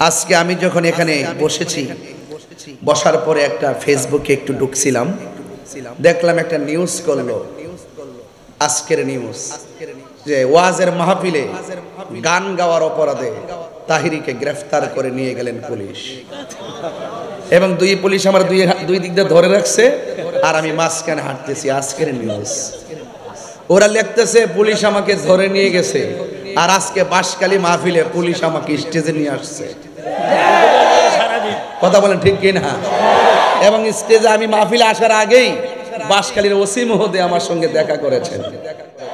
আজকে আমি যখন এখানে বসেছি, বসার পরে একটা ফেসবুকে একটু ঢুকছিলাম, দেখলাম একটা নিউজ করলো, আজকের নিউজ, যে ওয়াজের মাহফিলে গান গাওয়ার অপরাধে তাহিরিকে গ্রেফতার করে নিয়ে গেলেন পুলিশ। এবং দুই পুলিশ আমার দুই দিক দিয়ে ধরে রাখছে, আর আমি মাঝখানে হাঁটতেছি। আজকের নিউজ, ওরা লিখতেছে পুলিশ আমাকে ধরে নিয়ে গেছে, আর আজকে বাঁশখালী মাহফিলে পুলিশ আমাকে স্টেজে নিয়ে আসছে। কথা বলেন ঠিক কিনা? এবং স্টেজে আমি মাহফিলে আসার আগেই বাঁশখালীর ওসি মহোদয় আমার সঙ্গে দেখা করেছেন।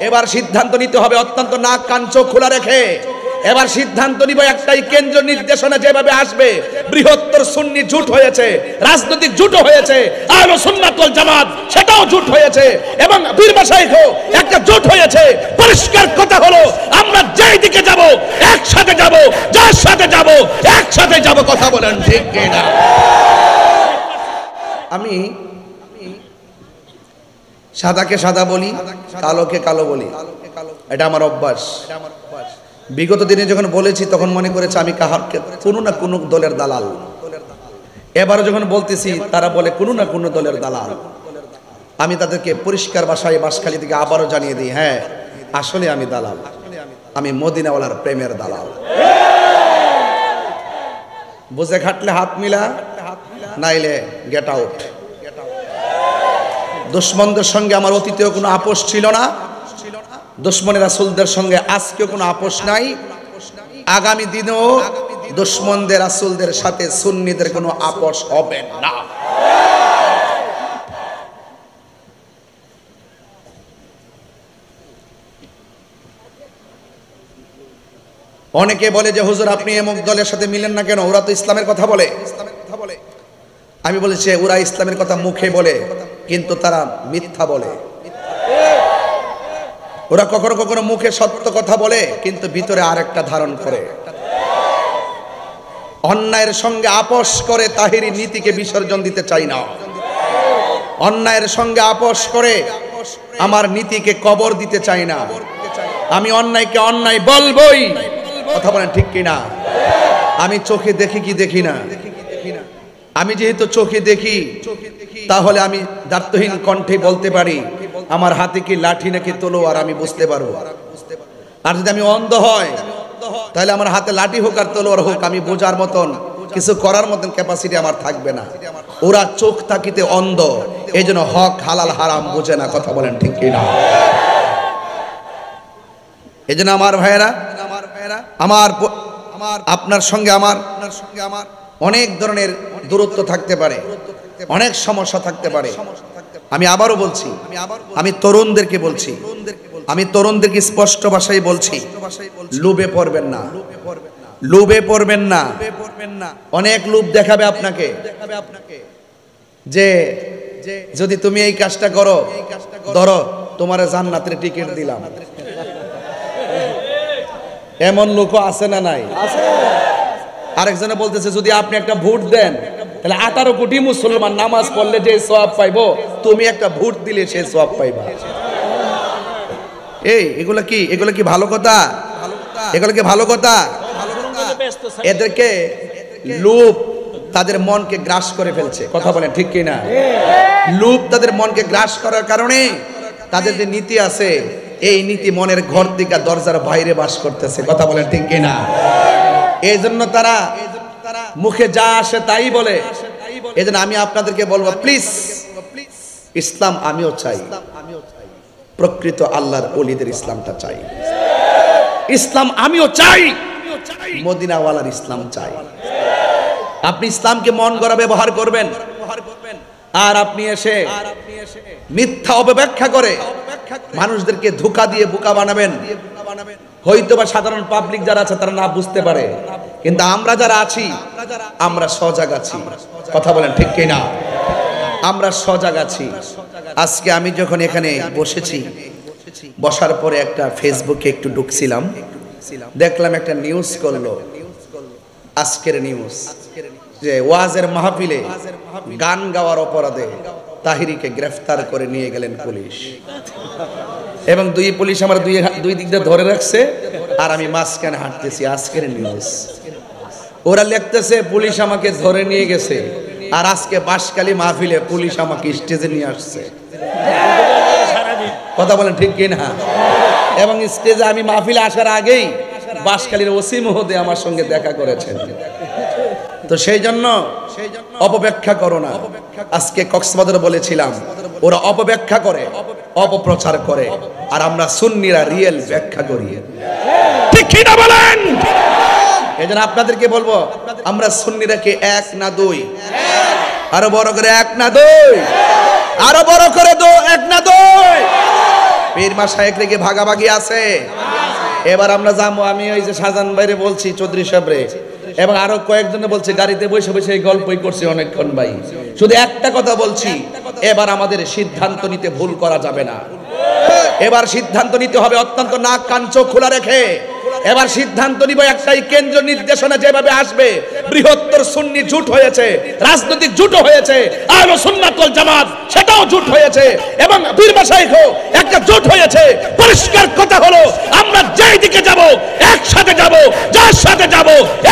এবার সিদ্ধান্ত নিতে হবে অত্যন্ত নাক কান চোখ খোলা রেখে। এবার সিদ্ধান্ত নিব একটাই, কেন্দ্র নির্দেশনা যেভাবে আসবে, বৃহত্তর সুন্নি জোট হয়েছে, রাজনৈতিক জোটও হয়েছে, আহলে সুন্নাত ওয়াল জামাত সেটাও জোট হয়েছে, এবং পীর মাশায়েখও একটা জোট হয়েছে। পরিষ্কার কথা হলো, আমরা যেই দিকে যাব একসাথে যাব, যার সাথে যাব একসাথে যাব। কথা বলেন ঠিক কিনা? আমি সাদাকে সাদা বলি, কালোকে কালো বলি, এটা আমার অভ্যাস। বিগত দিনে যখন বলেছি তখন মনে করেছে আমি কাহারকে কোনো না কোনো দলের দালাল। এবারও যখন বলতেছি তারা বলে কোনো না কোনো দলের দালাল। আমি তাদেরকে পরিষ্কার ভাষায় বাঁশখালী থেকে আবারও জানিয়ে দিই, হ্যাঁ আসলে আমি দালাল, আমি মদিনাওয়ালার প্রেমের দালাল। বুঝে খাটলে হাত মিলা, নাইলে গেট আউট। দুশ্মনদের সঙ্গে আমার অতীতেও কোনো আপোষ ছিল না, দুশ্মনের রাসূলদের সঙ্গে আজকেও কোনো আপোষ নাই, আগামী দিনেও দুশ্মনদের রাসূলদের সাথে সুন্নিদের কোনো আপোষ হবে না। অনেকে বলে যে হুজুর আপনি এমক দলের সাথে মিলেন না কেন, ওরা তো ইসলামের কথা বলে। আমি বলেছি ওরা ইসলামের কথা মুখে বলে, কিন্তু তারা মিথ্যা বলে। ওরা কখনো কখনো মুখে সত্য কথা বলে, কিন্তু ভিতরে আরেকটা ধারণ করে। অন্যায়ের সঙ্গে আপোষ করে তাহিরি নীতিকে বিসর্জন দিতে চাই না। অন্যায়ের সঙ্গে আপোষ করে আমার নীতিকে কবর দিতে চাই না। আমি অন্যায়কে অন্যায় বলবই। কথা বলেন ঠিক কিনা? আমি চোখে দেখি কি দেখি না? আমি যেহেতু চোখে দেখি, তাহলে আমি দায়িত্বহীন কণ্ঠে বলতে পারি আমার হাতে কি লাঠি নাকি তলোয়ার আমি বুঝতে পারবো। আর যদি আমি অন্ধ হয়, তাহলে আমার হাতে লাঠি হোক আর তলোয়ার হোক, আমি বোঝার মতন কিছু করার মতন ক্যাপাসিটি আমার থাকবে না। ওরা চোখ তাকিতে অন্ধ, এই জন্য হক হালাল হারাম বোঝে না। কথা বলেন ঠিক কিনা? এই জন্য আমার ভাইয়েরা, আমার আপনার সঙ্গে আমার অনেক ধরনের দূরত্ব থাকতে পারে, অনেক সমস্যা থাকতে পারে। আমি আবারও বলছি, আমি তরুণদেরকে বলছি, আমি তরুণদেরকে স্পষ্ট ভাষায় বলছি, লোভে পড়বেন না, লোভে পড়বেন না। অনেক লোভ দেখাবে আপনাকে, যে যদি তুমি এই কাজটা করো, ধরো তোমার জান্নাতের টিকিট দিলাম। এমন লোকও আছে না নাই? আরেকজনে বলতেছে যদি আপনি একটা ভোট দেন, তাহলে 18 কোটি মুসলমান নামাজ পড়লে যে সওয়াব পাইবো, তুমি একটা ভোট দিলে সে সওয়াব পাইবা। এই এগুলা কি ভালো কথা? এগুলা কি ভালো কথা? এদেরকে লোভ তাদের মনকে গ্রাস করে ফেলছে। কথা বলেন ঠিক কিনা? লোভ তাদের মনকে গ্রাস করার কারণে তাদের যে নীতি আছে, এই নীতি মনের ঘর থেকে দরজার বাইরে বাস করতেছে। কথা বলেন ঠিক কিনা? এই জন্য তারা মুখে যা আসে তাই বলে। এই জন্য আমি আপনাদেরকে বলবো, প্লিজ, ইসলাম আমিও চাই, প্রকৃত আল্লাহর ওলিদের ইসলামটা চাই। ইসলাম আমিও চাই, মদিনাওয়ালার ইসলাম চাই। আপনি ইসলামকে মন গড়া ব্যবহার করবেন, আর আপনি এসে মিথ্যা অপব্যাখ্যা করে মানুষদেরকে ধোঁকা দিয়ে বোকা বানাবেন। হয়তো বা সাধারণ পাবলিক যারা আছে তারা না বুঝতে পারে, কিন্তু আমরা যারা আছি আমরা সজাগ আছি। কথা বলেন ঠিক কিনা? আমরা সজাগ আছি। আজকে আমি যখন এখানে বসেছি, বসার পরে একটা ফেসবুকে একটু ঢুকছিলাম, দেখলাম একটা নিউজ করলো, আজকের নিউজ, যে ওয়াজের মাহফিলে গান গাওয়ার অপরাধে তাহিরিকে গ্রেফতার করে নিয়ে গেলেন পুলিশ। এবং দুই পুলিশ আমার দুই দিক দিয়ে ধরে রাখছে, আর আমি মাঝখানে হাঁটতেছি। আজকের নিউজ, ওরা লিখতেছে পুলিশ আমাকে ধরে নিয়ে গেছে, আর আজকে বাঁশখালী মাহফিলে পুলিশ আমাকে স্টেজে নিয়ে আসছে। কথা বলেন ঠিক কিনা? এবং স্টেজে আমি মাহফিলে আসার আগেই বাঁশখালীর ওসি মহোদয় আমার সঙ্গে দেখা করেছেন। তো সেই জন্য অপব্যাখ্যা করো না। আজকে কক্সবাজারে বলেছিলাম, ওরা অপব্যাখ্যা করে, অপপ্রচার করে, আর আমরা সুন্নিরা রিয়েল ব্যাখ্যা করি। ঠিক কি না বলেন? এজন্য আপনাদেরকে বলবো, আমরা সুন্নিরা কি এক না দুই? আরো বড় করে এক না দুই? আরো বড় করে এক না দুই? পীর মাশায়েখ রেখে ভাগাভাগি আছে। এবার আমরা যাবো, আমি ওই যে শাহজাহান ভাইরে বলছি, চৌধুরী সাহেবরে, এবং আরো কয়েকজনে বলছে, গাড়িতে বসে বসে এই গল্পই করছি অনেকক্ষণ ভাই। শুধু একটা কথা বলছি, এবার আমাদের সিদ্ধান্ত নিতে ভুল করা যাবে না। এবার সিদ্ধান্ত নিতে হবে অত্যন্ত নাক কান চোখ খোলা রেখে। এবার সিদ্ধান্ত নিব একটাই, কেন্দ্র নির্দেশনা যেভাবে আসবে, বৃহত্তর সুন্নি জোট হয়েছে, রাজনৈতিক জোটও হয়েছে, আহলে সুন্নাত ওয়াল জামাত সেটাও জোট হয়েছে, এবং পীর মাশায়েখও একটা জোট হয়েছে। পরিষ্কার কথা হলো, আমরা যেই দিকে যাব একসাথে যাব, যার সাথে যাব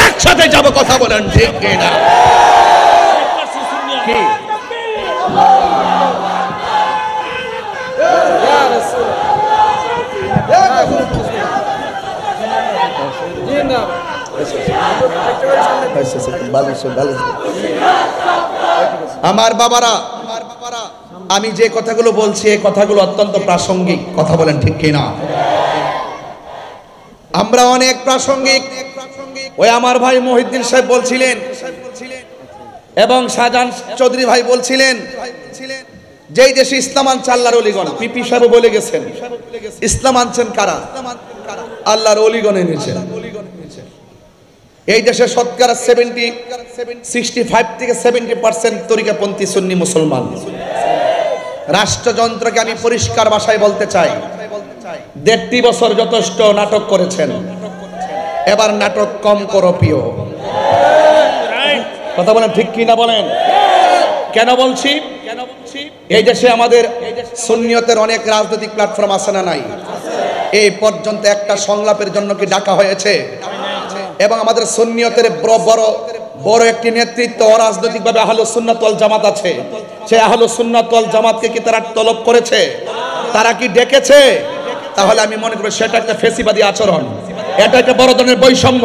একসাথে যাব। কথা বলেন ঠিক কিনা? কি আমার বাবারা, আমি যে কথাগুলো বলছি এই কথাগুলো অত্যন্ত প্রাসঙ্গিক। কথা বলেন ঠিক কিনা? আমরা অনেক প্রাসঙ্গিক। ওই আমার ভাই মহিউদ্দিন সাহেব বলছিলেন এবং শাহজাহান চৌধুরী ভাই বলছিলেন, যেই দেশে ইসলাম আনছে আল্লাহর ওলিগণ। পিপি সাহেব বলে গেছেন, ইসলাম আনছেন কারা? আল্লাহর ওলিগণ এনেছেন। এই দেশে শতকরা 65 থেকে 70% তরিকাপন্থী সুন্নি মুসলমান। রাষ্ট্রযন্ত্রকে আমি পরিষ্কার ভাষায় বলতে চাই, 1.5 বছর যথেষ্ট নাটক করেছেন, এবার নাটক কম করো প্রিয়। কথা বলেন ঠিক কি না বলেন? কেন বলছি? এই দেশে আমাদের সুন্নিয়তের অনেক রাজনৈতিক প্ল্যাটফর্ম আছে না নাই? এই পর্যন্ত একটা সংলাপের জন্য কি ডাকা হয়েছে? এবং আমাদের সুন্নিয়তের বড় একটি নেতৃত্ব অরাজনৈতিকভাবে আহলুস সুন্নাত ওয়াল জামাত আছে। সেই আহলুস সুন্নাত ওয়াল জামাতকে কি তারা তলব করেছে? তারা কি ডেকেছে? তাহলে আমি মনে করি সেটা একটা ফেসিবাদী আচরণ, এটা একটা বড় ধরনের বৈষম্য।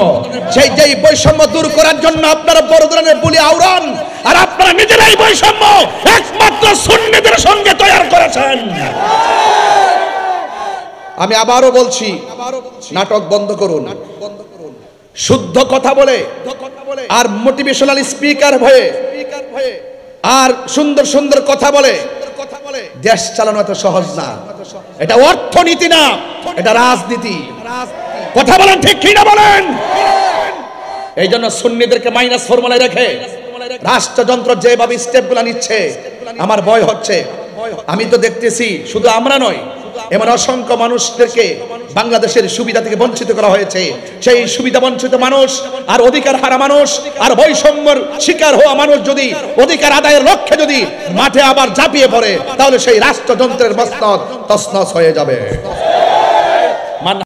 যেই বৈষম্য দূর করার জন্য আপনারা বড় ধরনের বুলি আওরান, আর আপনারা নিজেরাই বৈষম্য একমাত্র সুন্নিদের সঙ্গে তৈরি করেছেন। আমি আবারও বলছি, নাটক বন্ধ করুন। শুদ্ধ কথা বলে আর মোটিভেশনাল স্পিকার হয়ে আর সুন্দর সুন্দর কথা বলে দেশ চালানো এত সহজ না। এটা অর্থনীতি না, এটা রাজনীতি। কথা বলেন ঠিক কি না বলেন? এই জন্য সুন্নিদেরকে মাইনাস ফর্মুলায় রেখে রাষ্ট্রযন্ত্র যেভাবে স্টেপগুলো নিচ্ছে, আমার ভয় হচ্ছে। আমি তো দেখতেছি, শুধু আমরা নয়, এমন অসংখ্য মানুষদেরকে বাংলাদেশের সুবিধা থেকে বঞ্চিত করা হয়েছে। সেই সুবিধা বঞ্চিত মানুষ আর অধিকার হারা মানুষ আর বৈষম্যের শিকার হওয়া মানুষ যদি অধিকার আদায়ের লক্ষ্যে যদি মাঠে আবার ঝাঁপিয়ে পড়ে, তাহলে সেই রাষ্ট্রযন্ত্রের মসনদ তছনছ হয়ে যাবে।